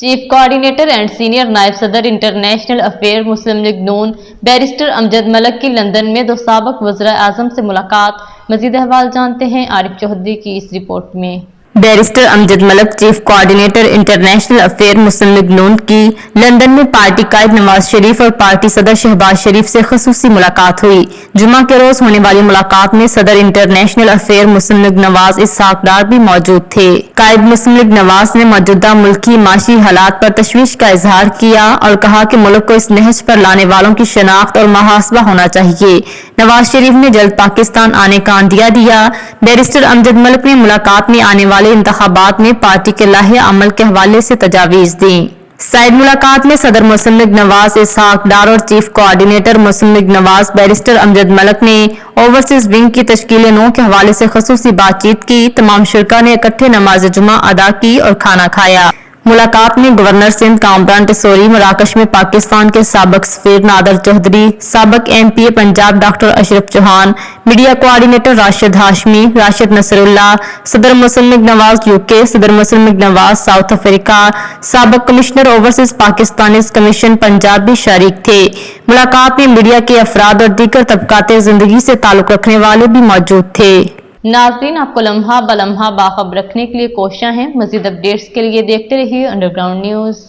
Chief coordinator and senior نائب صدر international affair مسلم league نون barrister امجد ملک کی لندن میں 2 سابق وزراء اعظم سے ملاقات۔ مزید احوال جانتے ہیں عارف چودھری کی اس رپورٹ میں۔ بیرسٹر امجد ملک چیف کوآرڈینیٹر انٹرنیشنل افیئر مسلم لیگ نون کی لندن میں پارٹی قائد نواز شریف اور پارٹی صدر شہباز شریف سے خصوصی ملاقات ہوئی۔ جمعہ کے روز ہونے والی ملاقات میں صدر انٹرنیشنل افیئر مسلم لیگ نواز اسحاق ڈار بھی موجود تھے۔ قائد مسلم لیگ نواز نے موجودہ ملکی معاشی حالات پر تشویش کا اظہار کیا اور کہا کہ ملک کو اس نہج پر لانے والوں کی شناخت اور محاسبہ ہونا چاہیے۔ نواز شریف نے جلد پاکستان آنے کا عندیہ دیا۔ بیرسٹر امجد ملک نے ملاقات میں آنے والے انتخابات میں پارٹی کے لائحہ عمل کے حوالے سے تجاویز دیں۔ سائد ملاقات میں صدر مسلم لیگ نواز اسحاق ڈار اور چیف کوآرڈینیٹر مسلم لیگ نواز بیرسٹر امجد ملک نے اوورسیز ونگ کی تشکیل نو کے حوالے سے خصوصی بات چیت کی۔ تمام شرکاء نے اکٹھے نماز جمعہ ادا کی اور کھانا کھایا۔ ملاقات میں گورنر سندھ کامران ٹیسوری، مراکش میں پاکستان کے سابق سفیر نادر چودھری، سابق MP پنجاب ڈاکٹر اشرف چوہان، میڈیا کوآرڈینیٹر راشد ہاشمی، راشد نصر اللہ، صدر مسلم لیگ نواز UK، صدر مسلم لیگ نواز ساؤتھ افریقہ، سابق commissioner overseas Pakistanis commission Punjab بھی شریک تھے۔ ملاقات میں میڈیا کے افراد اور دیگر طبقات زندگی سے تعلق رکھنے والے بھی موجود تھے۔ ناظرین، آپ کو لمحہ بلمحہ باخبر رکھنے کے لیے کوشاں ہیں۔ مزید اپڈیٹس کے لیے دیکھتے رہیے انڈر گراؤنڈ نیوز۔